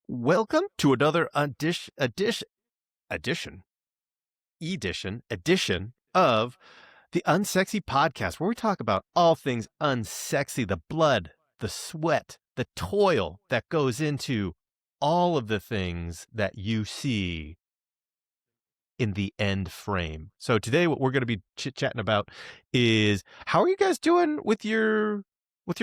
Welcome to another edition of the Unsexy Podcast, where we talk about all things unsexy, the blood, the sweat, the toil that goes into all of the things that you see in the end frame. So today what we're going to be chit-chatting about is how are you guys doing with your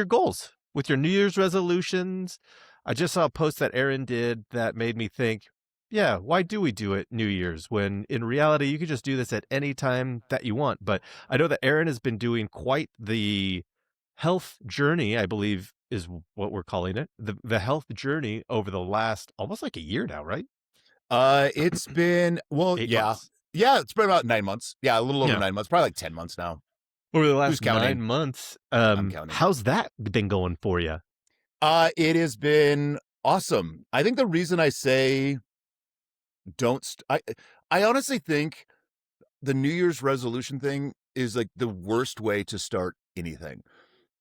goals, with your New Year's resolutions? I just saw a post that Aaron did that made me think, yeah, why do we do it New Year's when in reality you could just do this at any time that you want? But I know that Aaron has been doing quite the health journey, I believe is what we're calling it, the health journey over the last almost like a year now, right? It's been, well, 8 yeah. months. Yeah, it's been about 9 months. Yeah, a little over Yeah. 9 months, probably like 10 months now. Over the Who's last counting? 9 months, I'm counting. how's that been going for you? It has been awesome. I think the reason I say I honestly think the New Year's resolution thing is like the worst way to start anything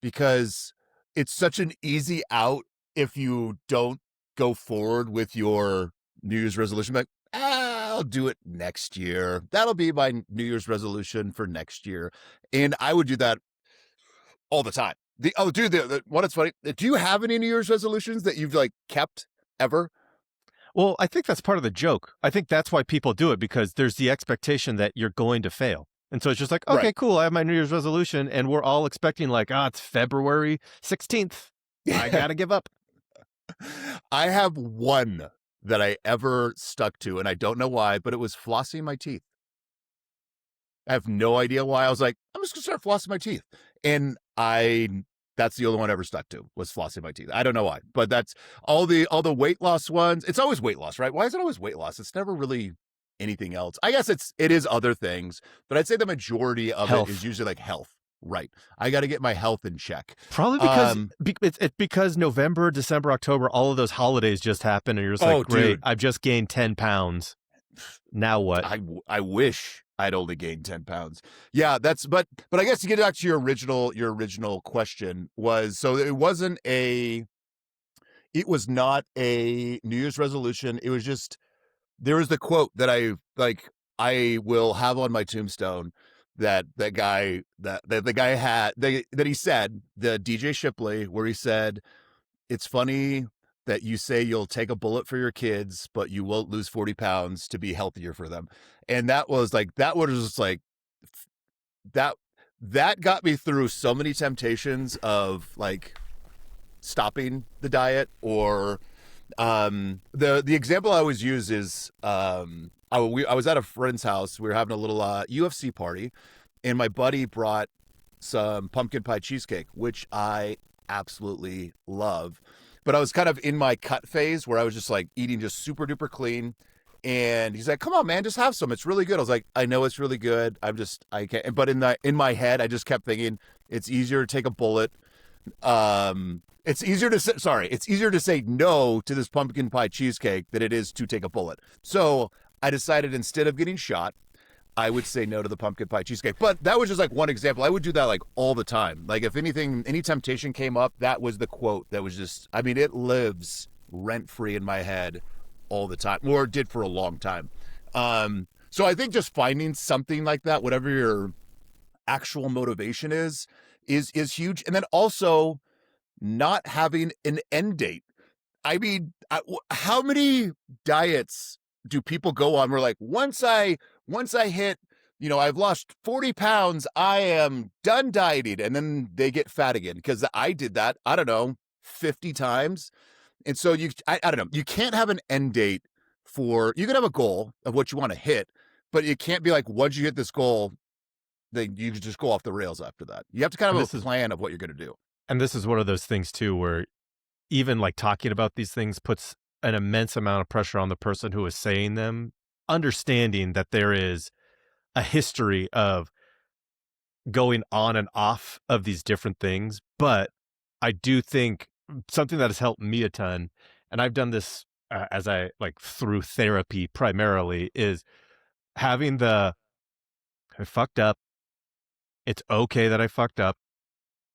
because it's such an easy out if you don't go forward with your New Year's resolution. Like, I'll do it next year. That'll be my New Year's resolution for next year. And I would do that all the time. What it's funny. Do you have any New Year's resolutions that you've like kept ever? Well, I think that's part of the joke. I think that's why people do it, because there's the expectation that you're going to fail. And so it's just like, okay, Right. cool, I have my New Year's resolution, and we're all expecting like, it's February 16th. I got to give up. I have one that I ever stuck to, and I don't know why, but it was flossing my teeth. I have no idea why. I was like, I'm just gonna start flossing my teeth. And that's the only one I ever stuck to, was flossing my teeth. I don't know why, but that's all the weight loss ones. It's always weight loss, right? Why is it always weight loss? It's never really anything else. I guess it is other things, but I'd say the majority of Health. it is usually like health. Right. I got to get my health in check. Probably because it's because November, December, October, all of those holidays just happen, and you're just like, great, dude, I've just gained 10 pounds. Now what? I wish I'd only gained 10 pounds. Yeah, but I guess to get back to your original question was, so it was not a New Year's resolution. It was just, there was the quote that I will have on my tombstone that the guy had, that he said, the DJ Shipley, where he said, it's funny that you say you'll take a bullet for your kids, but you won't lose 40 pounds to be healthier for them. And that was just like, that got me through so many temptations of like stopping the diet, or the example I always use is I was at a friend's house. We were having a little UFC party, and my buddy brought some pumpkin pie cheesecake, which I absolutely love. But I was kind of in my cut phase where I was just like eating just super duper clean. And he's like, come on, man, just have some. It's really good. I was like, I know it's really good. I can't. But in my head, I just kept thinking it's easier to take a bullet. It's easier to say no to this pumpkin pie cheesecake than it is to take a bullet. So I decided, instead of getting shot, I would say no to the pumpkin pie cheesecake. But that was just like one example. I would do that like all the time. Like if anything, any temptation came up, that was the quote that was just, I mean, it lives rent free in my head all the time, or it did for a long time. So I think just finding something like that, whatever your actual motivation is huge. And then also not having an end date. I mean, how many diets do people go on where like, once I hit, I've lost 40 pounds, I am done dieting, and then they get fat again? Because I did that, I don't know, 50 times. And so I don't know, you can't have an end date you can have a goal of what you want to hit, but it can't be like, once you hit this goal, then you can just go off the rails after that. You have to kind of have a plan of what you're going to do. And this is one of those things too, where even like talking about these things puts an immense amount of pressure on the person who is saying them, understanding that there is a history of going on and off of these different things. But I do think something that has helped me a ton, and I've done this as I like through therapy primarily, is having I fucked up. It's okay that I fucked up.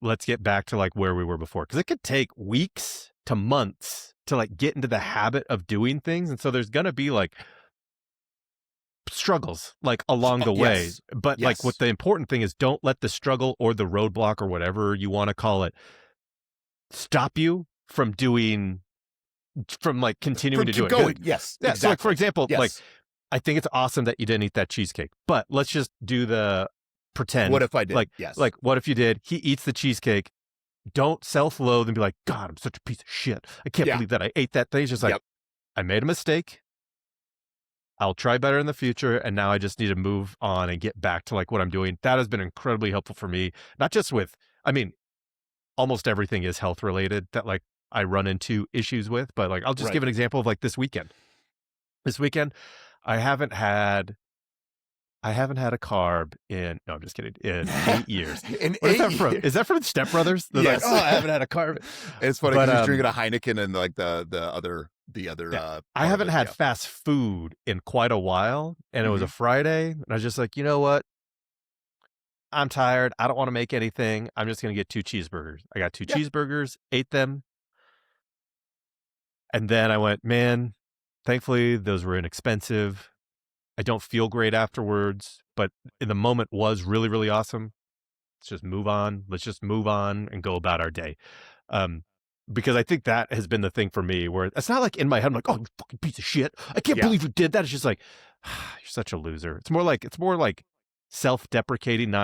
Let's get back to like where we were before. Because it could take weeks to months to like get into the habit of doing things. And so there's going to be like struggles like along the way. Yes. But like what Yes. the important thing is, don't let the struggle or the roadblock or whatever you want to call it stop you from like continuing to do Keep it. going. Yes. Yeah. Exactly. So like, for example, Yes. like I think it's awesome that you didn't eat that cheesecake, but let's just do the pretend. What if I did? Like, Yes. like what if you did? He eats the cheesecake. Don't self-loathe and be like, God, I'm such a piece of shit. I can't believe that I ate that thing. It's just like, I made a mistake. I'll try better in the future. And now I just need to move on and get back to like what I'm doing. That has been incredibly helpful for me. Not just with, I mean, almost everything is health related that like I run into issues with, but like, I'll just give an example of like this weekend. This weekend, I haven't had a carb in, no, I'm just kidding, in 8 years. In What is 8 that from? years. Is that from Step Brothers? They're Yes. like, oh, I haven't had a carb. It's funny But, because he's drinking a Heineken and like the other. I haven't had fast food in quite a while, and it was a Friday, and I was just like, you know what? I'm tired. I don't want to make anything. I'm just going to get 2 cheeseburgers. I got 2 cheeseburgers, ate them. And then I went, man, thankfully those were inexpensive. I don't feel great afterwards, but in the moment was really, really awesome. Let's just move on. Let's just move on and go about our day. Because I think that has been the thing for me where it's not like in my head, I'm like, oh, you fucking piece of shit. I can't believe you did that. It's just like, you're such a loser. It's more like self-deprecating,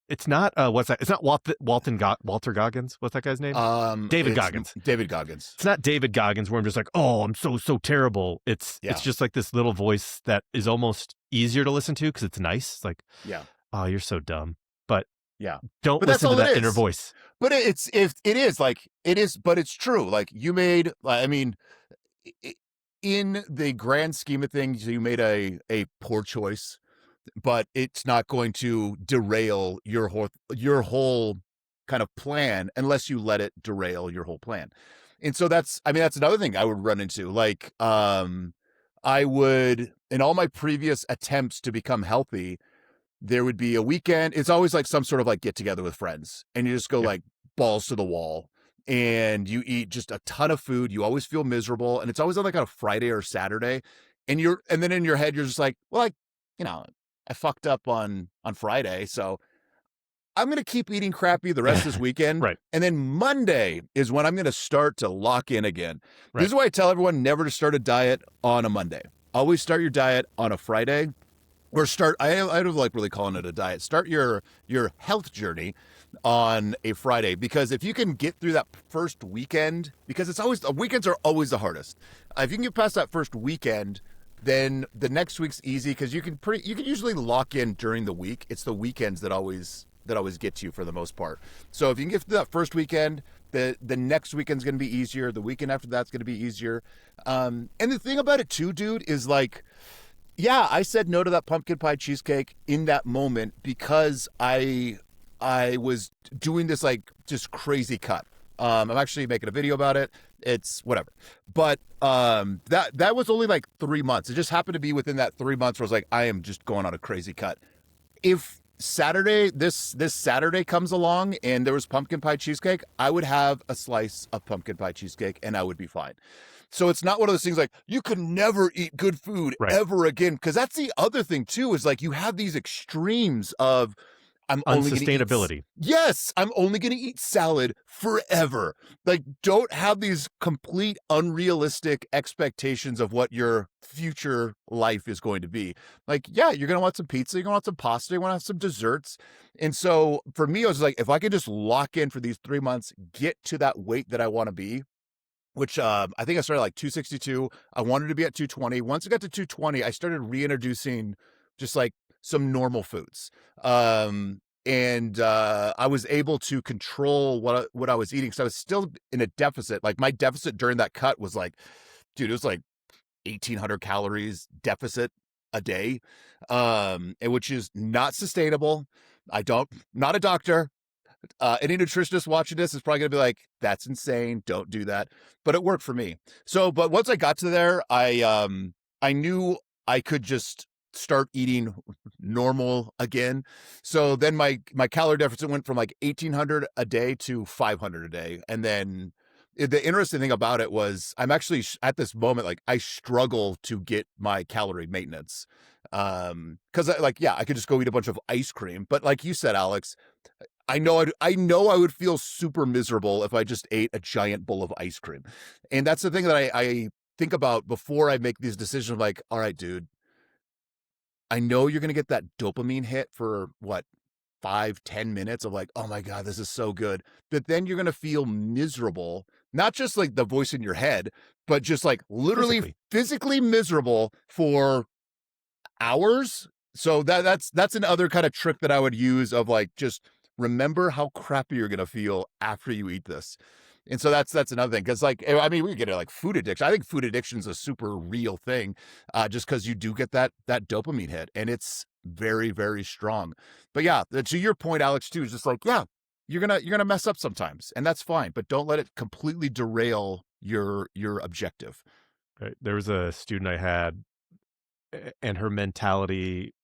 it's not what's that? It's not Walter Goggins. What's that guy's name? David Goggins. David Goggins. It's not David Goggins where I'm just like, oh, I'm so terrible. It's just like this little voice that is almost easier to listen to because it's nice. It's like, oh, you're so dumb. But don't listen to that inner voice. But it is, but it's true. Like you made, I mean, in the grand scheme of things, you made a poor choice, but it's not going to derail your whole kind of plan unless you let it derail your whole plan. And so that's another thing I would run into. Like, I would, in all my previous attempts to become healthy, there would be a weekend. It's always like some sort of like get together with friends and you just go like balls to the wall and you eat just a ton of food. You always feel miserable. And it's always on like on a Friday or Saturday. And then in your head, you're just like, well, I fucked up on Friday. So I'm going to keep eating crappy the rest of this weekend. Right. And then Monday is when I'm going to start to lock in again. Right. This is why I tell everyone never to start a diet on a Monday. Always start your diet on a Friday. Or I don't like really calling it a diet. Start your health journey on a Friday, because if you can get through that first weekend, because weekends are always the hardest. If you can get past that first weekend, then the next week's easy because you can usually lock in during the week. It's the weekends that always get to you for the most part. So if you can get through that first weekend, the next weekend's going to be easier. The weekend after that's going to be easier. And the thing about it too, dude, is like, yeah, I said no to that pumpkin pie cheesecake in that moment because I was doing this like just crazy cut. I'm actually making a video about it. It's whatever. But that was only like 3 months. It just happened to be within that 3 months where I was like, I am just going on a crazy cut. If Saturday, this Saturday comes along and there was pumpkin pie cheesecake, I would have a slice of pumpkin pie cheesecake and I would be fine. So it's not one of those things like you can never eat good food ever again. Because that's the other thing too, is like you have these extremes of unsustainability. Yes, I'm only going to eat salad forever. Like, don't have these complete unrealistic expectations of what your future life is going to be. Like, yeah, you're going to want some pizza, you're going to want some pasta, you want to have some desserts. And so for me, I was like, if I could just lock in for these 3 months, get to that weight that I want to be, which I think I started like 262. I wanted to be at 220. Once I got to 220, I started reintroducing just like some normal foods. And I was able to control what I was eating. So I was still in a deficit. Like my deficit during that cut was like, dude, it was like 1,800 calories deficit a day, and which is not sustainable. Not a doctor. Any nutritionist watching this is probably gonna be like, that's insane. Don't do that. But it worked for me. So, but once I got to there, I knew I could just start eating normal again. So then my calorie deficit went from like 1,800 a day to 500 a day. And then the interesting thing about it was I'm actually at this moment, like I struggle to get my calorie maintenance. Cause I could just go eat a bunch of ice cream, but like you said, Alex, I know I would feel super miserable if I just ate a giant bowl of ice cream. And that's the thing that I think about before I make these decisions. Like, all right, dude, I know you're going to get that dopamine hit for what, 5-10 minutes of like, oh my God, this is so good. But then you're going to feel miserable, not just like the voice in your head, but just like literally physically miserable for hours. So that's another kind of trick that I would use of like, just remember how crappy you're going to feel after you eat this. And so that's another thing. Cause like, I mean, we get it like food addiction. I think food addiction is a super real thing. Just cause you do get that dopamine hit, and it's very, very strong. But yeah, to your point, Alex, too, is just like, yeah, you're going to mess up sometimes, and that's fine, but don't let it completely derail your objective. Right. There was a student I had, and her mentality,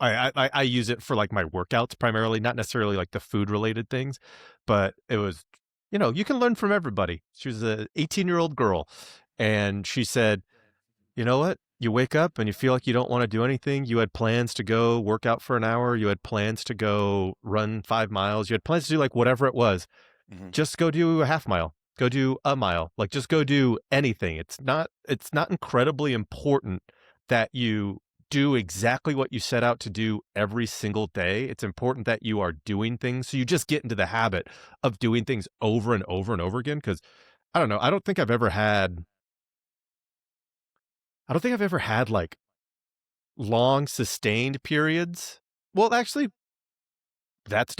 I use it for like my workouts primarily, not necessarily like the food related things, but it was, you can learn from everybody. She was a 18-year-old girl, and she said, you know what? You wake up and you feel like you don't want to do anything. You had plans to go work out for an hour. You had plans to go run 5 miles. You had plans to do like whatever it was. Just go do a half mile. Go do a mile. Like, just go do anything. It's not incredibly important that you do exactly what you set out to do every single day. It's important that you are doing things. So you just get into the habit of doing things over and over and over again. Cause I don't know. I don't think I've ever had like long sustained periods. Well, actually, that's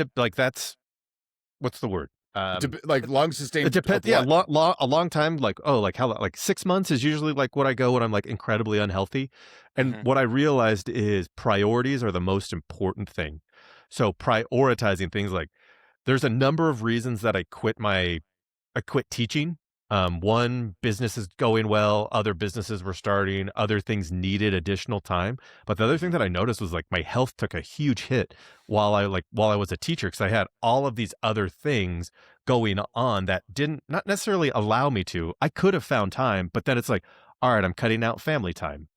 what's the word? Like long sustained. It depends. Yeah, a long time. Like, oh, like how, like 6 months is usually like what I go when I'm like incredibly unhealthy. And what I realized is priorities are the most important thing. So prioritizing things, like there's a number of reasons that I quit teaching. One, business is going well, other businesses were starting, other things needed additional time. But the other thing that I noticed was like my health took a huge hit while I was a teacher, because I had all of these other things going on that didn't not necessarily allow me to. I could have found time, but then it's like, all right, I'm cutting out family time.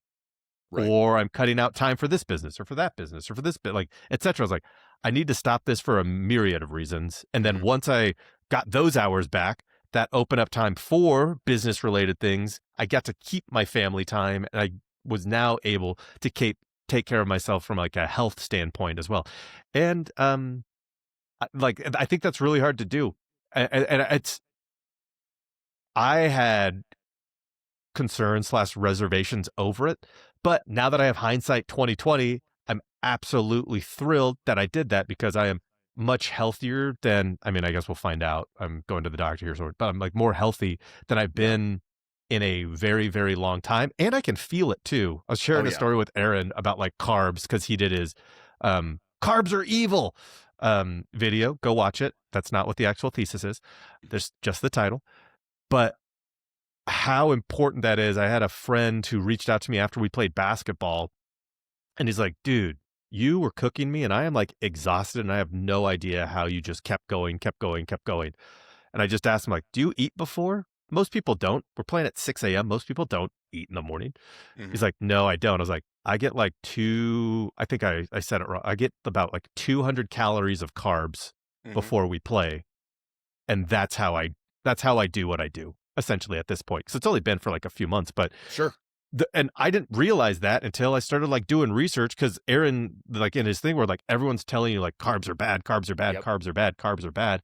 Right. Or I'm cutting out time for this business or for that business or for this bit, like, etc. I was like, I need to stop this for a myriad of reasons. And then once I got those hours back, that opened up time for business related things. I got to keep my family time, and I was now able to take care of myself from like a health standpoint as well. And I think that's really hard to do. And I had concerns / reservations over it, but now that I have hindsight 2020, I'm absolutely thrilled that I did that, because I am much healthier than, I mean, I guess we'll find out. I'm going to the doctor here, but I'm like more healthy than I've been in a very, very long time. And I can feel it too. I was sharing a story with Aaron about like carbs, because he did his carbs are evil video. Go watch it. That's not what the actual thesis is. There's just the title. But how important that is. I had a friend who reached out to me after we played basketball, and he's like, dude, you were cooking me and I am like exhausted, and I have no idea how you just kept going. And I just asked him, like, do you eat before? Most people don't. We're playing at 6 a.m. Most people don't eat in the morning. He's like, no, I don't. I was like, I get like I think I said it wrong. I get about like 200 calories of carbs before we play. And that's how I do what I do essentially at this point. Cause it's only been for like a few months, but sure. And I didn't realize that until I started like doing research, because Aaron, like in his thing where like everyone's telling you like carbs are bad, carbs are bad, carbs are bad, carbs are bad.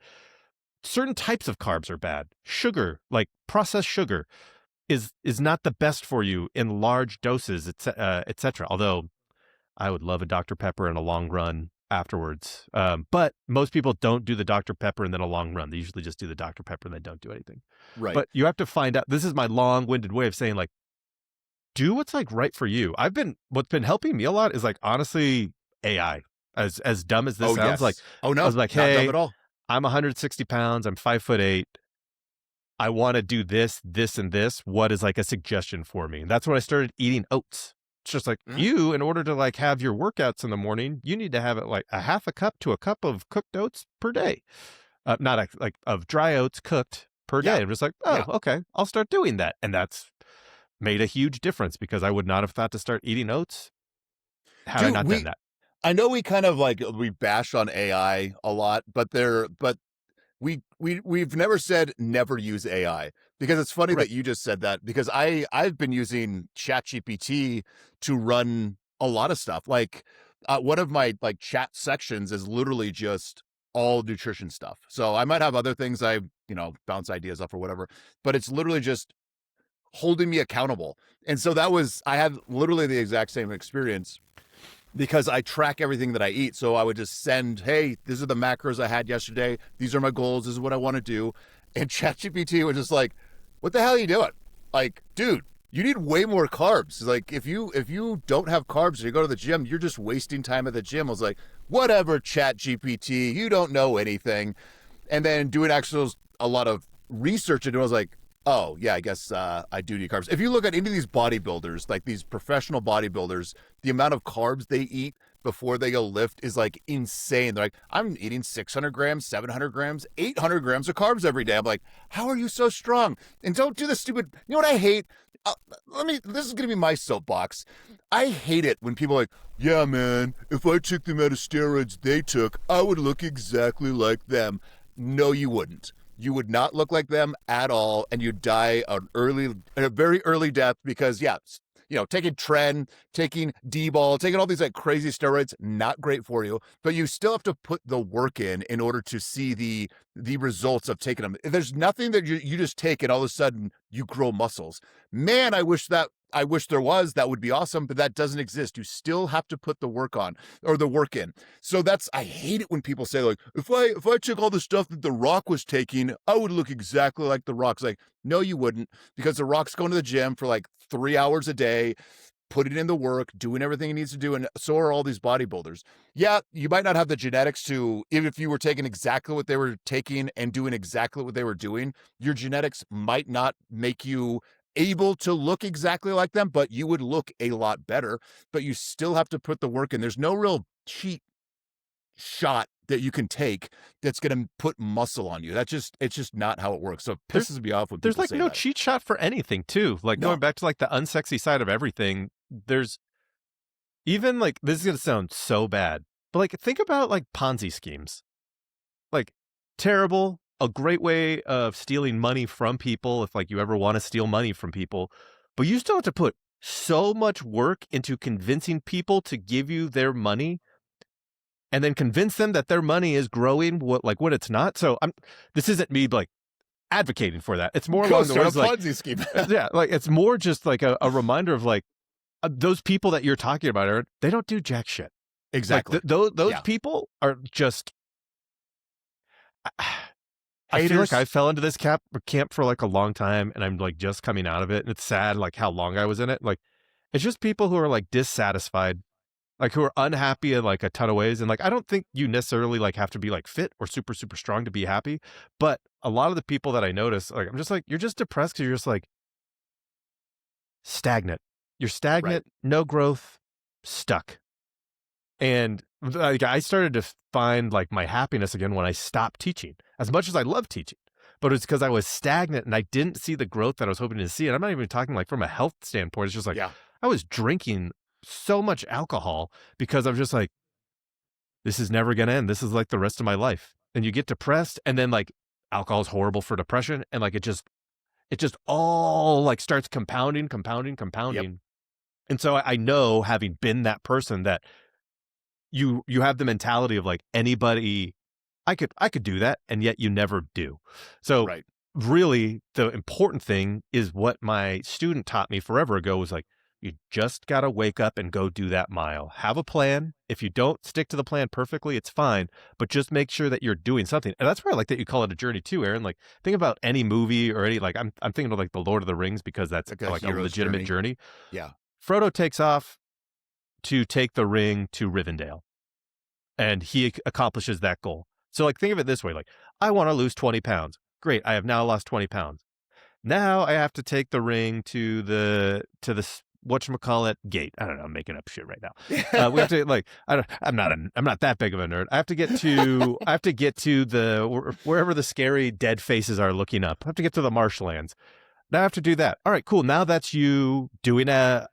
Certain types of carbs are bad. Sugar, like processed sugar, is not the best for you in large doses, etc. Although I would love a Dr. Pepper in a long run afterwards. But most people don't do the Dr. Pepper and then a long run. They usually just do the Dr. Pepper and they don't do anything. Right. But you have to find out. This is my long-winded way of saying, like, do what's like right for you. What's been helping me a lot is like, honestly, AI. As dumb as this sounds, like, oh no, I was like, not hey, dumb at all. I'm 160 pounds. I'm 5'8". I want to do this, this, and this. What is like a suggestion for me? And that's when I started eating oats. It's just like you, in order to like have your workouts in the morning, you need to have it like a half a cup to a cup of cooked oats per day. Not like of dry oats cooked per Yeah. day. I'm just like, oh, Yeah. okay, I'll start doing that. And that's made a huge difference because I would not have thought to start eating oats had I Dude, not done that. I know we kind of like we bash on AI a lot, but we've never said never use AI, because it's funny Right. that you just said that, because I've been using ChatGPT to run a lot of stuff. Like one of my like chat sections is literally just all nutrition stuff. So I might have other things I, bounce ideas off or whatever, but it's literally just holding me accountable. And so I had literally the exact same experience, because I track everything that I eat. So I would just send, hey, these are the macros I had yesterday. These are my goals. This is what I want to do. And ChatGPT was just like, what the hell are you doing? Like, dude, you need way more carbs. Like, if you don't have carbs and you go to the gym, you're just wasting time at the gym. I was like, whatever, ChatGPT, you don't know anything. And then doing actually a lot of research into it, I was like, oh, yeah, I guess I do need carbs. If you look at any of these bodybuilders, like these professional bodybuilders, the amount of carbs they eat before they go lift is like insane. They're like, I'm eating 600 grams, 700 grams, 800 grams of carbs every day. I'm like, how are you so strong? And don't do the stupid, you know what I hate? This is going to be my soapbox. I hate it when people are like, yeah, man, if I took the amount of steroids they took, I would look exactly like them. No, you wouldn't. You would not look like them at all, and you'd die a very early death, because, yeah, taking Tren, taking D-ball, taking all these like crazy steroids, not great for you, but you still have to put the work in order to see the results of taking them. There's nothing that you just take and all of a sudden you grow muscles. Man, I wish there was. That would be awesome, but that doesn't exist. You still have to put the work on, or the work in. So I hate it when people say like, if I took all the stuff that The Rock was taking, I would look exactly like The Rock's. Like, no, you wouldn't, because The Rock's going to the gym for like 3 hours a day, putting in the work, doing everything he needs to do, and so are all these bodybuilders. Yeah, you might not have the genetics to, even if you were taking exactly what they were taking and doing exactly what they were doing, your genetics might not make you able to look exactly like them, but you would look a lot better. But you still have to put the work in. There's no real cheat shot that you can take that's going to put muscle on you. It's just not how it works. So it pisses me off when There's people like say no that. cheat shot for anything too. Like No. going back to like the unsexy side of everything, there's even like, this is going to sound so bad, but like think about like Ponzi schemes. Like terrible, a great way of stealing money from people if like you ever want to steal money from people, but you still have to put so much work into convincing people to give you their money and then convince them that their money is growing what it's not. So this isn't me like advocating for that. It's more along the lines like Ponzi scheme. yeah, like it's more just like a reminder of like those people that you're talking about, Aaron, they don't do jack shit. Exactly. Like those people are just. I feel like I fell into this camp for like a long time, and I'm like just coming out of it, and it's sad like how long I was in it. Like it's just people who are like dissatisfied, like who are unhappy in like a ton of ways. And like I don't think you necessarily like have to be like fit or super super strong to be happy, but a lot of the people that I notice, like I'm just like, you're just depressed because you're just like stagnant. You're stagnant, no growth, stuck. And like I started to find like my happiness again when I stopped teaching, as much as I love teaching. But it's because I was stagnant and I didn't see the growth that I was hoping to see. And I'm not even talking like from a health standpoint. It's just like I was drinking so much alcohol because I'm just like, this is never going to end. This is like the rest of my life. And you get depressed, and then like alcohol is horrible for depression. And like it just all like starts compounding. Yep. And so I know, having been that person, that you have the mentality of like anybody, I could do that, and yet you never do. So really the important thing is what my student taught me forever ago was like, you just got to wake up and go do that mile. Have a plan. If you don't stick to the plan perfectly, it's fine, but just make sure that you're doing something. And that's why I like that you call it a journey too, Aaron. Like think about any movie or any, like I'm thinking of like the Lord of the Rings, because that's like a legitimate journey. Yeah. Frodo takes off to take the ring to Rivendell, and he accomplishes that goal. So like think of it this way, like I want to lose 20 pounds. Great. I have now lost 20 pounds. Now I have to take the ring to the whatchamacallit gate. I don't know. I'm making up shit right now. We have to like, I'm not that big of a nerd. I have to get to the, wherever the scary dead faces are looking up. I have to get to the marshlands. Now I have to do that. All right, cool. Now that's you doing a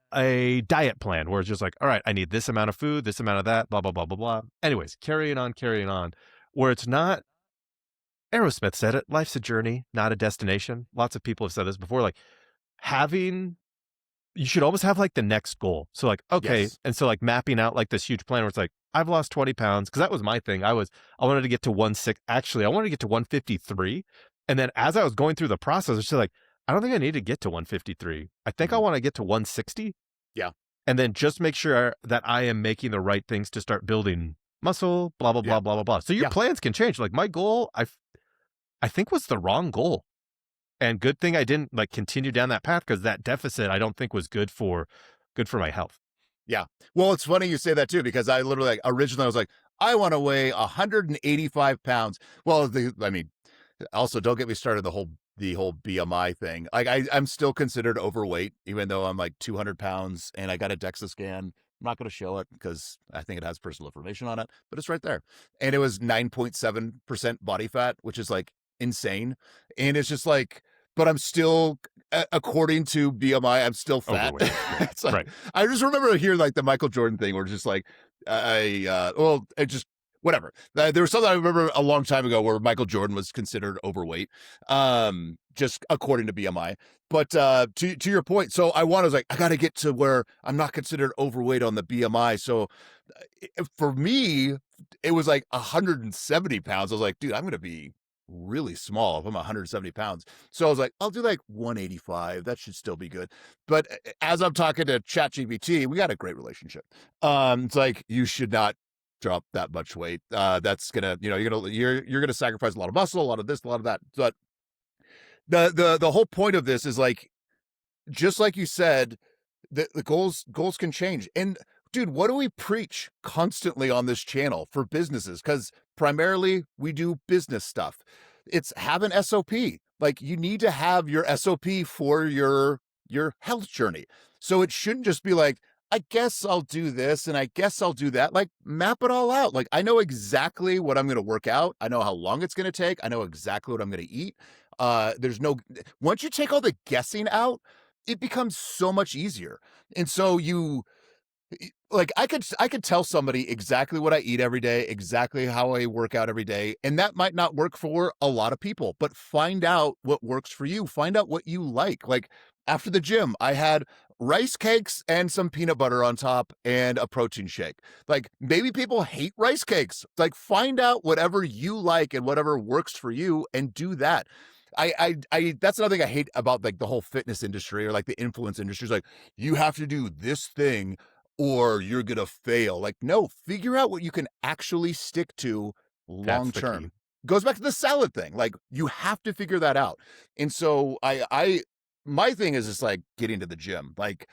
diet plan where it's just like, all right, I need this amount of food, this amount of that, blah, blah, blah, blah, blah. Anyways, carrying on, where it's not, Aerosmith said it, life's a journey, not a destination. Lots of people have said this before, like you should always have like the next goal. So like, okay. Yes. And so like mapping out like this huge plan where it's like, I've lost 20 pounds. Cause that was my thing. I wanted to get to 160. Actually, I wanted to get to 153. And then as I was going through the process, it's just like, I don't think I need to get to 153. I think I want to get to 160. Yeah. And then just make sure that I am making the right things to start building muscle, blah, blah, blah, blah, blah, blah. So your plans can change. Like my goal, I think was the wrong goal. And good thing I didn't like continue down that path because that deficit I don't think was good for my health. Yeah. Well, it's funny you say that too, because I literally like originally I was like, I want to weigh 185 pounds. Well, I mean, also don't get me started the whole BMI thing. Like I'm still considered overweight, even though I'm like 200 pounds and I got a DEXA scan. I'm not going to show it because I think it has personal information on it, but it's right there. And it was 9.7% body fat, which is like insane. And it's just like, but I'm still, according to BMI, I'm still fat. It's like, right. I just remember hearing like the Michael Jordan thing where just like, it just, whatever. There was something I remember a long time ago where Michael Jordan was considered overweight, just according to BMI. But to your point, so I was like, I got to get to where I'm not considered overweight on the BMI. So for me, it was like 170 pounds. I was like, dude, I'm going to be really small if I'm 170 pounds. So I was like, I'll do like 185. That should still be good. But as I'm talking to ChatGPT, we got a great relationship. It's like, you should not drop that much weight. That's gonna, you're gonna sacrifice a lot of muscle, a lot of this, a lot of that. But the whole point of this is like, just like you said, the goals can change. And dude, what do we preach constantly on this channel for businesses? Because primarily we do business stuff. It's have an SOP. Like you need to have your SOP for your health journey. So it shouldn't just be like, I guess I'll do this and I guess I'll do that. Like map it all out. Like I know exactly what I'm going to work out. I know how long it's going to take. I know exactly what I'm going to eat. Once you take all the guessing out, it becomes so much easier. And so like I could tell somebody exactly what I eat every day, exactly how I work out every day. And that might not work for a lot of people, but find out what works for you. Find out what you like. Like after the gym, I had rice cakes and some peanut butter on top and a protein shake. Like maybe people hate rice cakes. Like find out whatever you like and whatever works for you and do that. I that's another thing I hate about like the whole fitness industry or like the influence industry is like, you have to do this thing or you're going to fail. Like, no, figure out what you can actually stick to long term. Goes back to the salad thing. Like you have to figure that out. And so my thing is just like getting to the gym. Like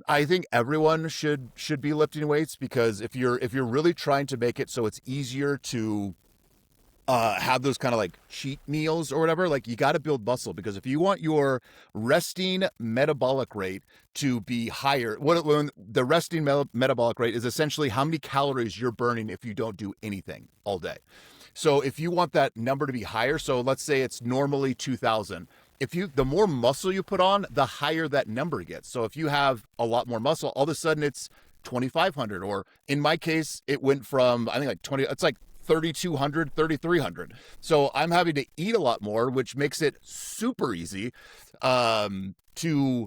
I think everyone should be lifting weights because if you're really trying to make it so it's easier to have those kind of like cheat meals or whatever, like you got to build muscle because if you want your resting metabolic rate to be higher, when the resting metabolic rate is essentially how many calories you're burning if you don't do anything all day. So if you want that number to be higher, so let's say it's normally 2,000. The more muscle you put on, the higher that number gets. So if you have a lot more muscle, all of a sudden it's 2,500, or in my case, it went from, I think like 20, it's like 3,200, 3,300. So I'm having to eat a lot more, which makes it super easy to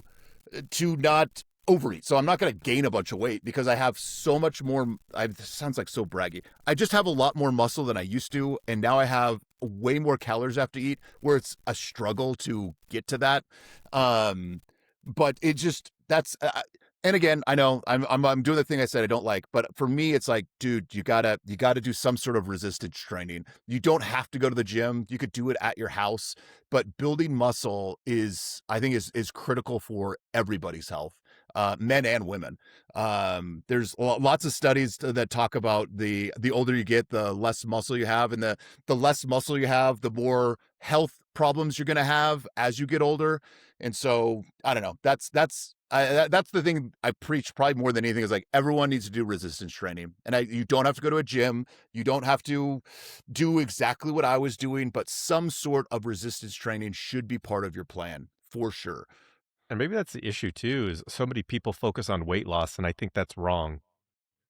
not overeat. So I'm not going to gain a bunch of weight because I have so much more. This sounds like so braggy. I just have a lot more muscle than I used to. And now I have way more calories I have to eat where it's a struggle to get to that. But it just, that's, and again, I know I'm doing the thing I said I don't like, but for me, it's like, dude, you gotta do some sort of resistance training. You don't have to go to the gym. You could do it at your house, but building muscle is critical for everybody's health, men and women. There's lots of studies that talk about the older you get, the less muscle you have, and the less muscle you have, the more health problems you're going to have as you get older. And so I don't know, that's that's the thing I preach probably more than anything is like everyone needs to do resistance training. And you don't have to go to a gym. You don't have to do exactly what I was doing, but some sort of resistance training should be part of your plan for sure. And maybe that's the issue too, is so many people focus on weight loss, and I think that's wrong.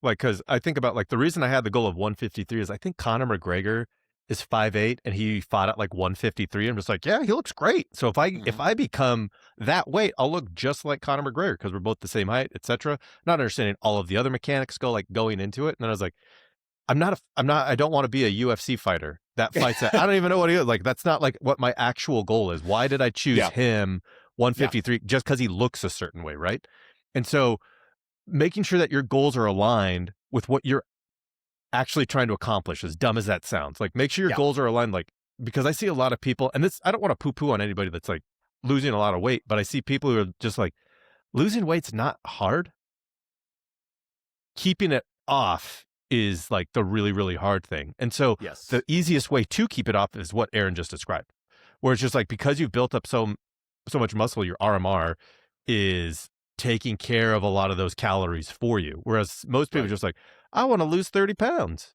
Like, because I think about, like, the reason I had the goal of 153 is I think Conor McGregor is 5'8", and he fought at like 153. I'm just like, yeah, he looks great. So if I become that weight, I'll look just like Conor McGregor because we're both the same height, etc. Not understanding all of the other mechanics going into it. And then I was like, I don't want to be a UFC fighter that fights at, I don't even know what he is. Like, that's not like what my actual goal is. Why did I choose Yeah. him 153 just because he looks a certain way, right? And so making sure that your goals are aligned with what you're actually trying to accomplish, as dumb as that sounds. Like, make sure your Yeah. goals are aligned. Like, because I see a lot of people, and this, I don't want to poo poo on anybody that's like losing a lot of weight, but I see people who are just like, losing weight's not hard. Keeping it off is like the really, really hard thing. And so Yes. the easiest way to keep it off is what Aaron just described, where it's just like, because you've built up so much muscle, your RMR is taking care of a lot of those calories for you. Whereas most people are Right. just like, I want to lose 30 pounds.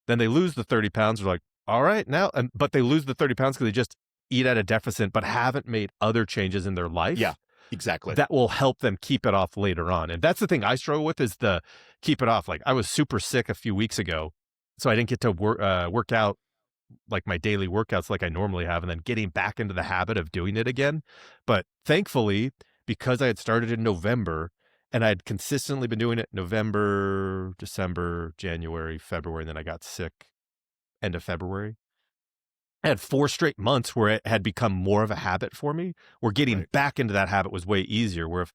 Then they lose the 30 pounds. They're like, all right, now, but they lose the 30 pounds because they just eat at a deficit, but haven't made other changes in their life. Yeah, exactly. That will help them keep it off later on. And that's the thing I struggle with, is the keep it off. Like, I was super sick a few weeks ago, so I didn't get to work out like my daily workouts like I normally have, and then getting back into the habit of doing it again. But thankfully, because I had started in November and I had consistently been doing it November, December, January, February, and then I got sick end of February. I had 4 straight months where it had become more of a habit for me, where getting Right. back into that habit was way easier. Where if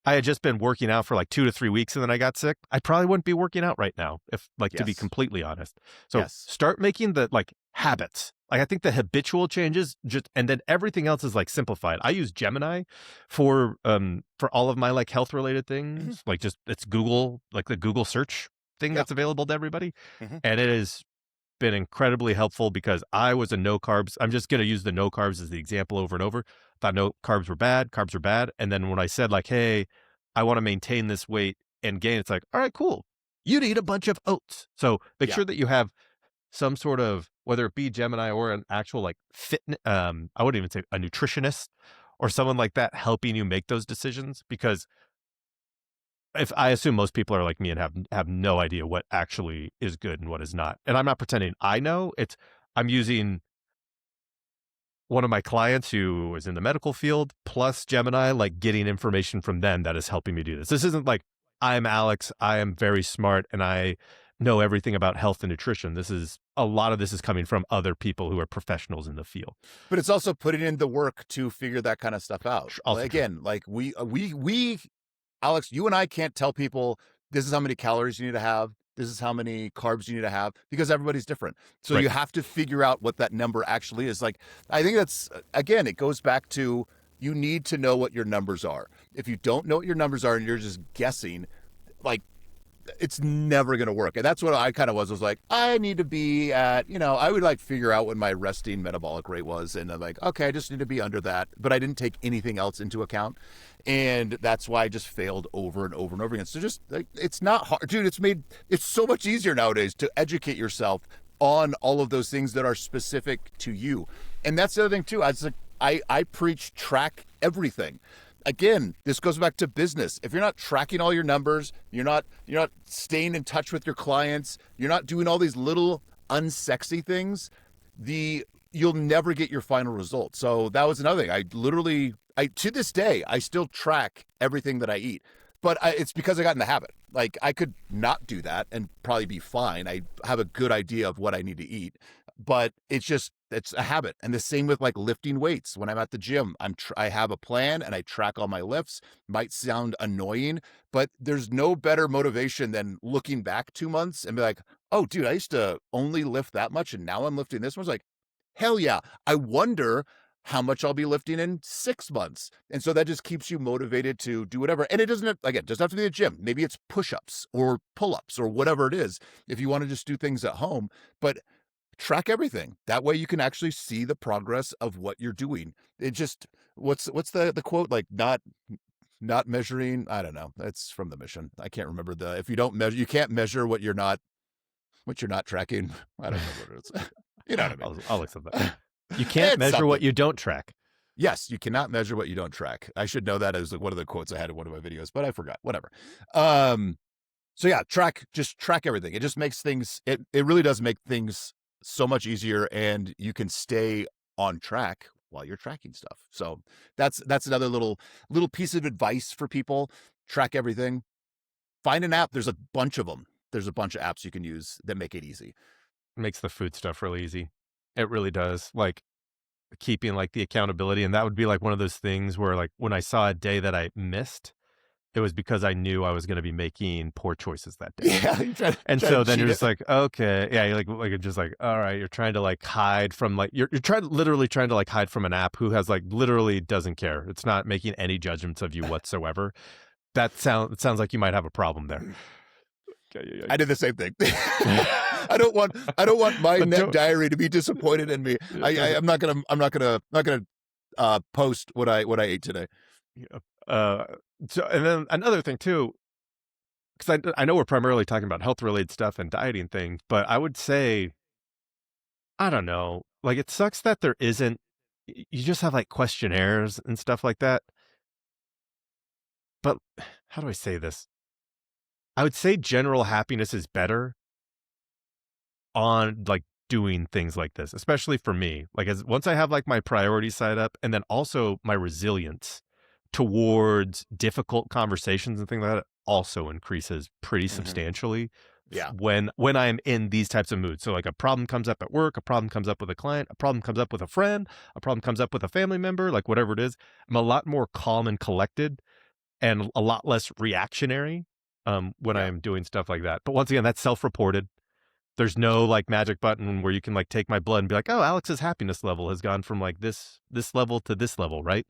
I had just been working out for like 2 to 3 weeks and then I got sick, I probably wouldn't be working out right now, if, like, to be Yes. completely honest. So Yes. start making the, like, habits. Like, I think the habitual changes just, and then everything else is like simplified. I use Gemini for all of my like health related things. Like, just, it's Google, like the Google search thing Yep. that's available to everybody. Mhm. And it is been incredibly helpful, because I was a no carbs. I'm just going to use the no carbs as the example over and over. Thought no carbs were bad. Carbs are bad. And then when I said like, hey, I want to maintain this weight and gain, it's like, all right, cool. You'd eat a bunch of oats. So make Yeah. sure that you have some sort of, whether it be Gemini or an actual like fitness, I wouldn't even say a nutritionist or someone like that helping you make those decisions. Because if I assume most people are like me and have no idea what actually is good and what is not. And I'm not pretending I know. I'm using one of my clients who is in the medical field plus Gemini, like getting information from them that is helping me do this. This isn't like, I'm Alex, I am very smart and I know everything about health and nutrition. A lot of this is coming from other people who are professionals in the field. But it's also putting in the work to figure that kind of stuff out. Also true. Again, like we Alex, you and I can't tell people this is how many calories you need to have, this is how many carbs you need to have, because everybody's different. So Right. you have to figure out what that number actually is. Like, I think that's, again, it goes back to, you need to know what your numbers are. If you don't know what your numbers are and you're just guessing, like, it's never going to work. And that's what I kind of was like, I need to be at, I would like figure out what my resting metabolic rate was. And I'm like, okay, I just need to be under that. But I didn't take anything else into account. And that's why I just failed over and over and over again. So just like, it's not hard, dude. It's so much easier nowadays to educate yourself on all of those things that are specific to you. And that's the other thing too. I preach track everything. Again, this goes back to business. If you're not tracking all your numbers, you're not staying in touch with your clients, you're not doing all these little unsexy things, you'll never get your final result. So that was another thing. I to this day, I still track everything that I eat. But it's because I got in the habit. Like, I could not do that and probably be fine. I have a good idea of what I need to eat, but it's a habit. And the same with like lifting weights. When I'm at the gym, I have a plan and I track all my lifts. Might sound annoying, but there's no better motivation than looking back 2 months and be like, oh, dude, I used to only lift that much and now I'm lifting this much. Like, hell yeah. I wonder how much I'll be lifting in 6 months. And so that just keeps you motivated to do whatever. And it doesn't have to be the gym. Maybe it's push-ups or pull-ups or whatever it is, if you want to just do things at home. But track everything. That way you can actually see the progress of what you're doing. It just, what's the quote? Like, not not measuring. I don't know. That's from the mission. I can't remember if you don't measure, you can't measure what you're not tracking. I don't remember what it is. You know what I mean? I'll accept that. You can't measure what you don't track. Yes, you cannot measure what you don't track. I should know that as like one of the quotes I had in one of my videos, but I forgot. Whatever. So yeah, just track everything. It just makes things, it really does make things so much easier, and you can stay on track while you're tracking stuff. So that's another little piece of advice for people. Track everything. Find an app. There's a bunch of them. There's a bunch of apps you can use that make it easy. Makes the food stuff really easy. It really does. Like keeping like the accountability. And that would be like one of those things where like when I saw a day that I missed, it was because I knew I was going to be making poor choices that day. Yeah. And so then you're just like, okay. Yeah. You're like, just like, all right. You're trying to like hide from like, you're literally trying to like hide from an app who has like literally doesn't care. It's not making any judgments of you whatsoever. It sounds like you might have a problem there. I did the same thing. I don't want my net diary to be disappointed in me. I'm not gonna post what I ate today. So, and then another thing too, because I know we're primarily talking about health related stuff and dieting things, but I would say, I don't know, like it sucks that there isn't. You just have like questionnaires and stuff like that. But how do I say this? I would say general happiness is better on like doing things like this, especially for me. Like once I have like my priorities set up, and then also my resilience towards difficult conversations and things like that also increases pretty substantially. Yeah. When I'm in these types of moods. So like a problem comes up at work, a problem comes up with a client, a problem comes up with a friend, a problem comes up with a family member, like whatever it is, I'm a lot more calm and collected and a lot less reactionary when I am doing stuff like that. But once again, that's self-reported. There's no like magic button where you can like take my blood and be like, oh, Alex's happiness level has gone from like this level to this level, right?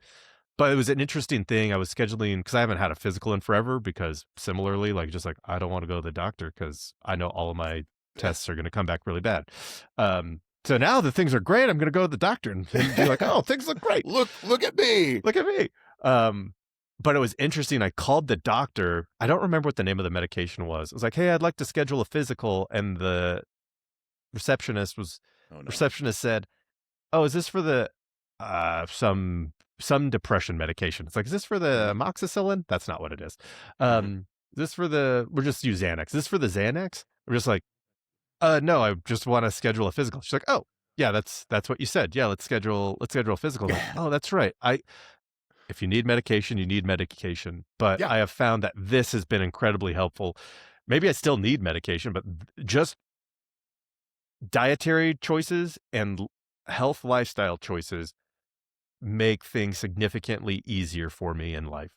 But it was an interesting thing. I was scheduling because I haven't had a physical in forever because similarly, like just like I don't want to go to the doctor because I know all of my tests are going to come back really bad. So now that things are great, I'm going to go to the doctor and be like, oh, things look great. Look at me. Look at me. But it was interesting. I called the doctor. I don't remember what the name of the medication was. It was like, hey, I'd like to schedule a physical. And the receptionist said, oh, is this for the some depression medication? It's like, is this for the amoxicillin? That's not what it is. Is this for we'll just use Xanax. Is this for the Xanax? I'm just like, no, I just want to schedule a physical. She's like, oh, yeah, that's what you said. Yeah, let's schedule a physical. Like, oh, that's right. If you need medication, you need medication. But I have found that this has been incredibly helpful. Maybe I still need medication, but just dietary choices and health lifestyle choices make things significantly easier for me in life.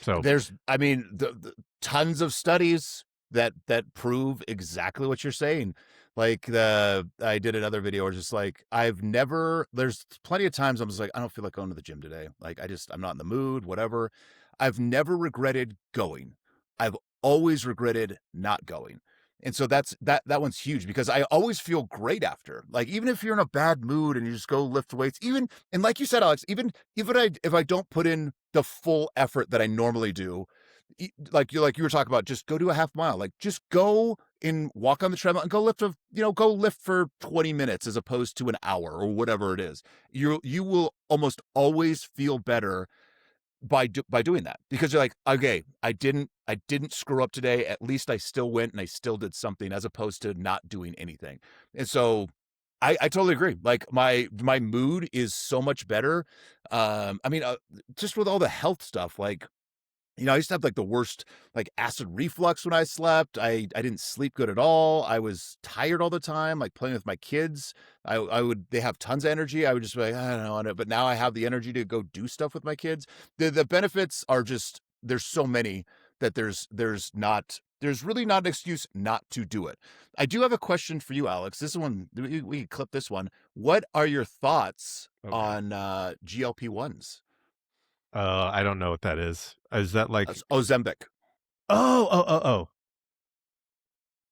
So there's, the tons of studies that prove exactly what you're saying. Like I did another video where just like, there's plenty of times I'm just like, I don't feel like going to the gym today. Like I'm not in the mood, whatever. I've never regretted going. I've always regretted not going. And so that one's huge because I always feel great after. Like even if you're in a bad mood and you just go lift weights, and like you said, Alex, even if I don't put in the full effort that I normally do, like you were talking about, just go do a half mile. Like just go and walk on the treadmill and go lift for 20 minutes as opposed to an hour or whatever it is. You will almost always feel better by doing that because you're like, okay, I didn't screw up today. At least I still went and I still did something as opposed to not doing anything. And so I totally agree. Like my mood is so much better. Just with all the health stuff, like, I used to have like the worst like acid reflux when I slept. I didn't sleep good at all. I was tired all the time, like playing with my kids. They have tons of energy. I would just be like, I don't know. But now I have the energy to go do stuff with my kids. The benefits are just, there's so many that there's really not an excuse not to do it. I do have a question for you, Alex. This one, we can clip this one. What are your thoughts on GLP-1s? I don't know what that is. Is that like Ozempic? Oh.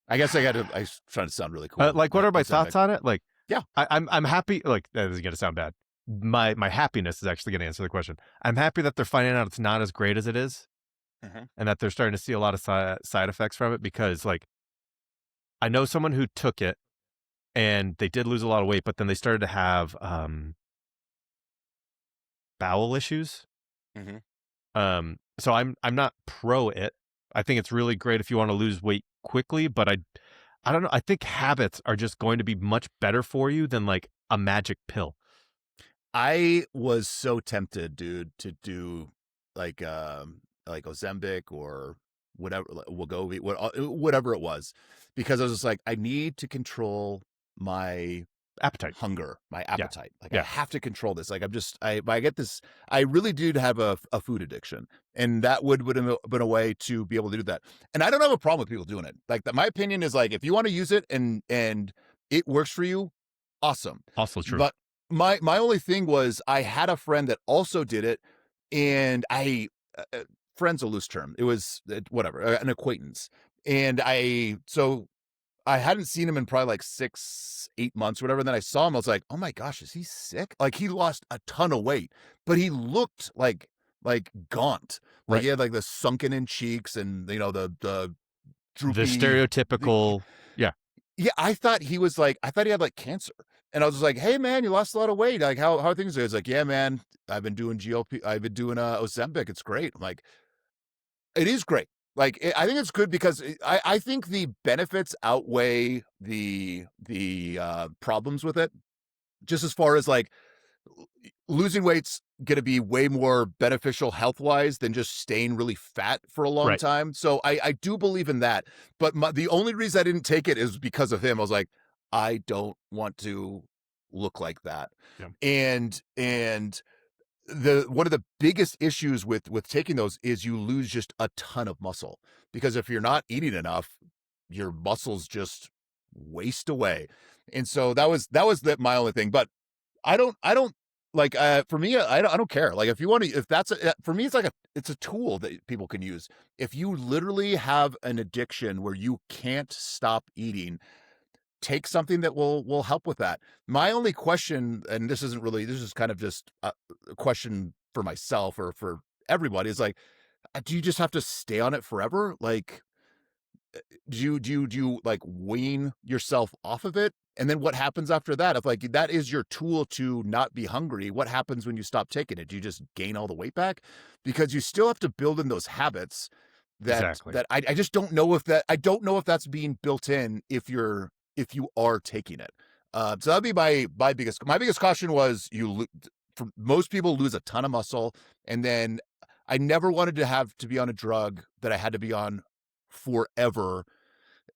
I guess I was trying to sound really cool. Like, what are my thoughts on it? Like, yeah, I'm happy. Like, that is going to sound bad. my happiness is actually going to answer the question. I'm happy that they're finding out it's not as great as it is, Mhm. and that they're starting to see a lot of side effects from it, because like I know someone who took it and they did lose a lot of weight, but then they started to have bowel issues. Mhm. So I'm not pro it. I think it's really great if you want to lose weight quickly, but I don't know. I think habits are just going to be much better for you than like a magic pill. I was so tempted, dude, to do like Ozempic or whatever, like, Wegovy, whatever it was, because I was just like, I need to control my Appetite. hunger, my Yeah. appetite. Like I Yeah. have to control this. Like I get this. I really do have a food addiction, and that would have been a way to be able to do that. And I don't have a problem with people doing it. Like my opinion is like, if you want to use it and it works for you, awesome. Also true. But my only thing was I had a friend that also did it, and friend's a loose term. It was whatever, an acquaintance, and I hadn't seen him in probably like 6, 8 months, or whatever. And then I saw him. I was like, oh my gosh, is he sick? Like he lost a ton of weight, but he looked like gaunt. Like Right. he had like the sunken in cheeks and the The droopy. stereotypical. Yeah. Yeah, I thought he had like cancer. And I was just like, hey man, you lost a lot of weight. Like how are things? He was like, yeah, man, I've been doing Ozempic. It's great. I'm like, it is great. Like I think it's good because I think the benefits outweigh the problems with it. Just as far as like losing weight's going to be way more beneficial health wise than just staying really fat for a long Right. time. So I do believe in that. But the only reason I didn't take it is because of him. I was like, I don't want to look like that. Yeah. And the one of the biggest issues with taking those is you lose just a ton of muscle, because if you're not eating enough, your muscles just waste away. And so my only thing. But I don't like for me I don't care. Like if you want to, if that's for me, it's a tool that people can use. If you literally have an addiction where you can't stop eating, take something that will help with that. My only question, and this is kind of just a question for myself or for everybody, is like, do you just have to stay on it forever? Like, do you like wean yourself off of it? And then what happens after that? If like that is your tool to not be hungry, what happens when you stop taking it? Do you just gain all the weight back? Because you still have to build in those habits that Exactly. that I just don't know if that's being built in if you are taking it. So that'd be my biggest caution was for most people lose a ton of muscle, and then I never wanted to have to be on a drug that I had to be on forever,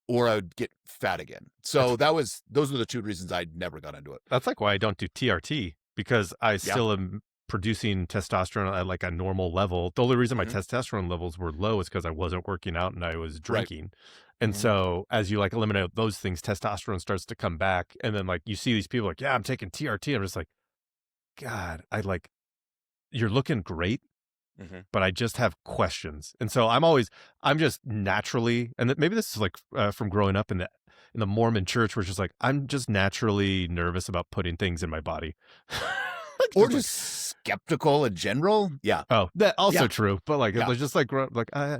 or I would get fat again. That's So those were the two reasons I never got into it. that's like why I don't do TRT, because I Yeah. still am producing testosterone at like a normal level. The only reason my Hmm. testosterone levels were low is because I wasn't working out and I was Right. drinking. And Hmm. so as you like eliminate those things, testosterone starts to come back. And then like you see these people like, yeah, I'm taking TRT. I'm just like, God, you're looking great, Hmm. but I just have questions. And so I'm just naturally, and maybe this is like from growing up in the Mormon church, where it's just like, I'm just naturally nervous about putting things in my body. Or Just like, just skeptical in general. Yeah. oh, that also Yeah. true. But like, Yeah. it's just like,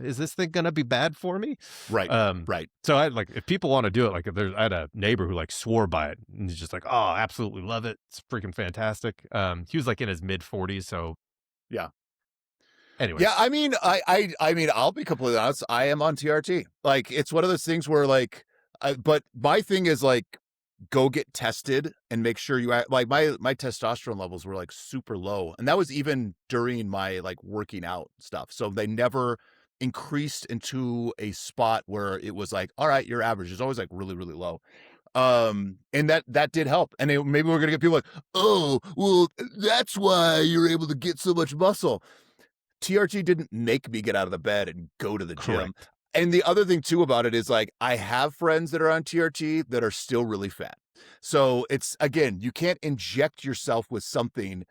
is this thing going to be bad for me? Right. Um, Right. so I like, if people want to do it, like I had a neighbor who like swore by it, and he's just like, oh, absolutely love it. It's freaking fantastic. He was like in his mid 40s. So Yeah. anyways, Yeah, I mean, I mean, I'll be completely honest. I am on TRT. Like, it's one of those things where, like, but my thing is like, go get tested and make sure like my testosterone levels were like super low, and that was even during my like working out stuff. So they never increased into a spot where it was like, all right, your average is always like really, really low. And that did help. And maybe we're gonna get people like, oh, well, that's why you're able to get so much muscle. TRT didn't make me get out of the bed and go to the gym. correct. And the other thing too about it is like, I have friends that are on TRT that are still really fat. So it's, again, you can't inject yourself with something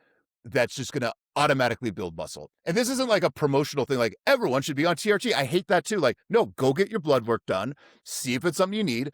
that's just going to automatically build muscle. And this isn't like a promotional thing. Like everyone should be on TRT. I hate that too. Like, no, go get your blood work done. See if it's something you need.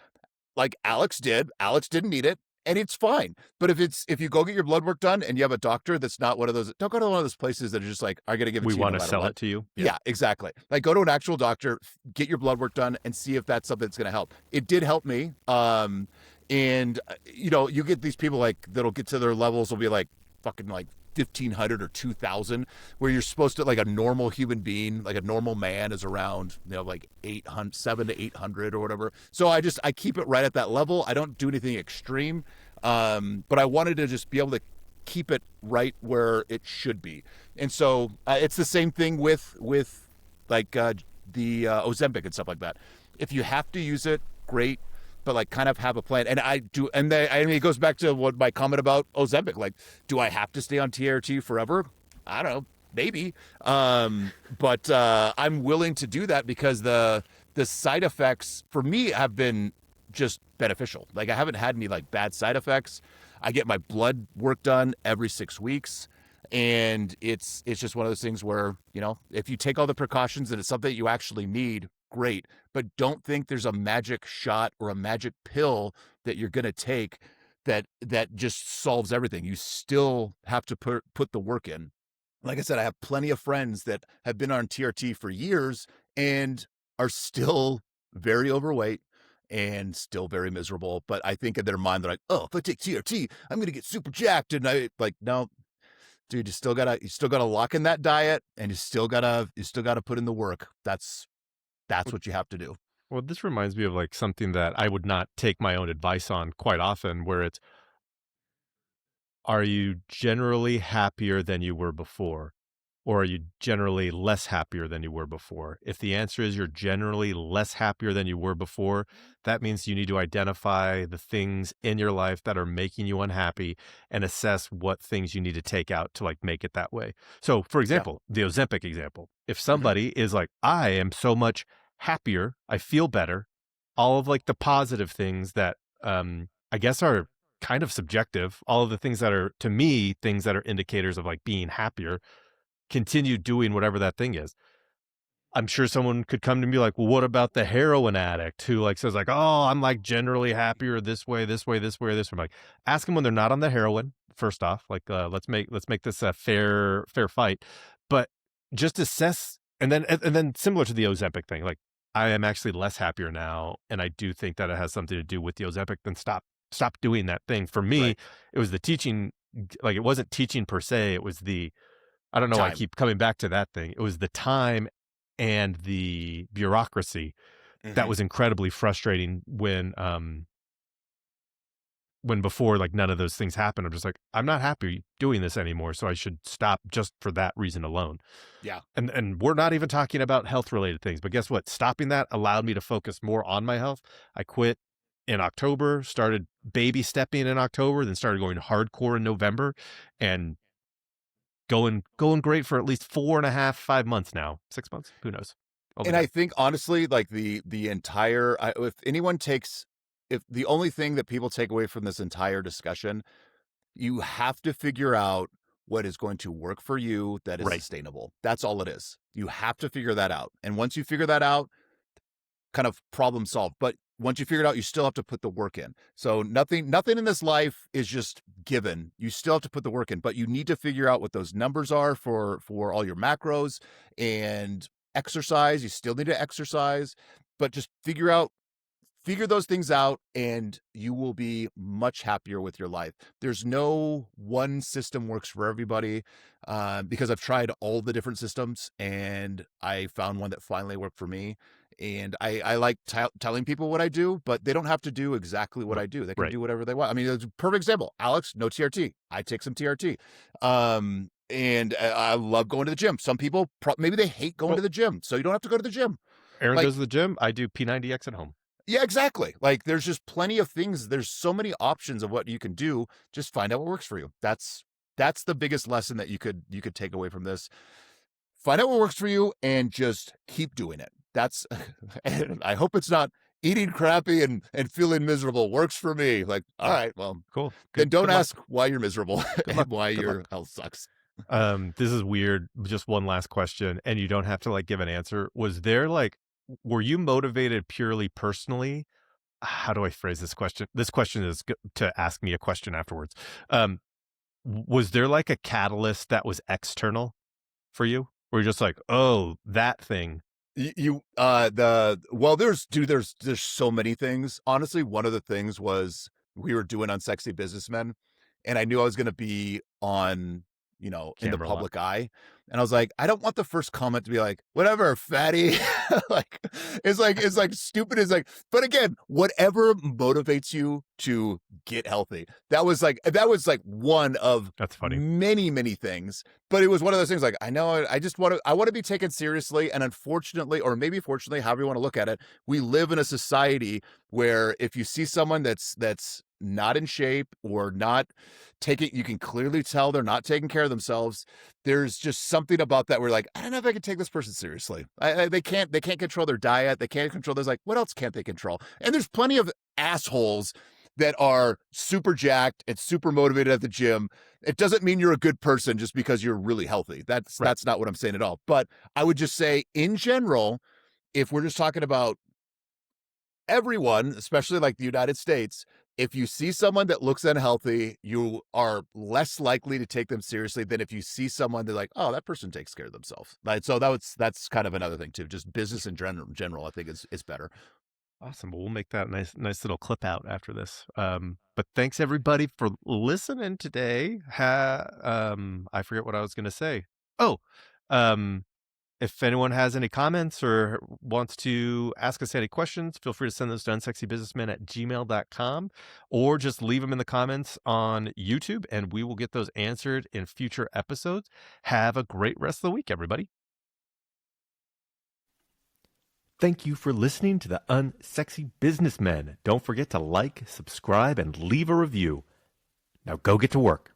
Like Alex did. Alex didn't need it. and it's fine. But if you go get your blood work done and you have a doctor that's not one of those, don't go to one of those places that are just like, are going to give it We to you no want to matter sell what. it to you. Yeah, exactly. Like go to an actual doctor, get your blood work done, and see if that's something that's going to help. It did help me. And you know, you get these people like that'll get to their levels will be like fucking like 1,500 or 2,000, where you're supposed to, like a normal human being, like a normal man is around, you know, like 800, 700 to 800 or whatever. So I keep it right at that level. I don't do anything extreme. But I wanted to just be able to keep it right where it should be. And so it's the same thing with like the Ozempic and stuff like that. If you have to use it, great, but like kind of have a plan. And I do, and I mean, it goes back to what my comment about Ozempic. Like, do I have to stay on TRT forever? I don't know, maybe. But I'm willing to do that because the side effects for me have been just beneficial. Like I haven't had any like bad side effects. I get my blood work done every 6 weeks. And it's just one of those things where, you know, if you take all the precautions and it's something you actually need, great. But don't think there's a magic shot or a magic pill that you're going to take that just solves everything. You still have to put the work in. Like I said, I have plenty of friends that have been on TRT for years and are still very overweight and still very miserable. But I think in their mind, they're like, oh, if I take TRT, I'm going to get super jacked. And I like, no, dude, you still gotta lock in that diet, and you still gotta put in the work. That's what you have to do. Well, this reminds me of like something that I would not take my own advice on quite often, where it's, are you generally happier than you were before? Or are you generally less happier than you were before? If the answer is you're generally less happier than you were before, that means you need to identify the things in your life that are making you unhappy and assess what things you need to take out to like make it that way. So, for Yeah. example, the Ozempic example, if somebody is like, I am so much happier, I feel better, all of like the positive things that I guess are kind of subjective, all of the things that are, to me, things that are indicators of like being happier, continue doing whatever that thing is. I'm sure someone could come to me like, well, what about the heroin addict who like says like, oh, I'm like generally happier this way, this way, this way, or this way. I'm like, ask them when they're not on the heroin. First off, like, let's make this a fair fight, but just assess. And then similar to the Ozempic thing, like I am actually less happier now. And I do think that it has something to do with the Ozempic. Then stop doing that thing. For me, Right. it was the teaching, like it wasn't teaching per se. It was I don't know why I Time. keep coming back to that thing. It was the time and the bureaucracy that was incredibly frustrating when before like none of those things happened. I'm just like, I'm not happy doing this anymore, so I should stop just for that reason alone. Yeah. And we're not even talking about health related things, but guess what? Stopping that allowed me to focus more on my health. I quit in October, started baby stepping in October, then started going hardcore in November, and going great for at least 4.5, 5 months now. 6 months? Who knows? And I think honestly, like the entire, if the only thing that people take away from this entire discussion, you have to figure out what is going to work for you that is Right. sustainable. That's all it is. You have to figure that out. And once you figure that out, kind of problem solved. But once you figure it out, you still have to put the work in. So nothing in this life is just given. You still have to put the work in, but you need to figure out what those numbers are for all your macros and exercise. You still need to exercise, but just figure those things out and you will be much happier with your life. There's no one system works for everybody, because I've tried all the different systems and I found one that finally worked for me. And I like telling people what I do, but they don't have to do exactly what I do. They can do whatever they want. I mean, it's a perfect example. Alex, no TRT. I take some TRT. And I love going to the gym. Some people, maybe they hate going to the gym, so you don't have to go to the gym. Aaron Like- goes to the gym. I do P90X at home. Yeah, exactly. Like there's just plenty of things. There's so many options of what you can do. Just find out what works for you. That's the biggest lesson that you could take away from this. Find out what works for you and just keep doing it. That's, and I hope it's not eating crappy and feeling miserable works for me. Like, all right, well, Cool. then don't good luck. ask why you're miserable and luck. why Good your luck. health sucks. This is weird. Just one last question, and you don't have to like give an answer. Were you motivated purely personally? how do I phrase this question? This question is to ask me a question afterwards. Um, was there like a catalyst that was external for you? Where you're just like, oh, that thing. There's so many things. Honestly, one of the things was we were doing Unsexy Businessmen, and I knew I was going to be on, in the Camera a lot. public eye. And I was like, I don't want the first comment to be like, whatever, fatty. like, it's like stupid. It's like, but again, whatever motivates you to get healthy. That was like one of That's funny. many, many things. But it was one of those things like, I know I want to be taken seriously. And unfortunately, or maybe fortunately, however you want to look at it, we live in a society where if you see someone that's not in shape or not taking, you can clearly tell they're not taking care of themselves. There's just something about that where like, I don't know if I can take this person seriously. They can't control their diet. They can't control. There's like, what else can't they control? And there's plenty of assholes that are super jacked and super motivated at the gym. It doesn't mean you're a good person just because you're really healthy. That's not what I'm saying at all. But I would just say in general, if we're just talking about everyone, especially like the United States, if you see someone that looks unhealthy, you are less likely to take them seriously than if you see someone that's like, oh, that person takes care of themselves. Right. So that's kind of another thing too. Just business in general, I think is better. Awesome. Well, we'll make that nice little clip out after this. But thanks everybody for listening today. I forget what I was going to say. Oh, um, if anyone has any comments or wants to ask us any questions, feel free to send those to unsexybusinessmen@gmail.com or just leave them in the comments on YouTube and we will get those answered in future episodes. Have a great rest of the week, everybody. Thank you for listening to the Unsexy Businessmen. Don't forget to like, subscribe, and leave a review. Now go get to work.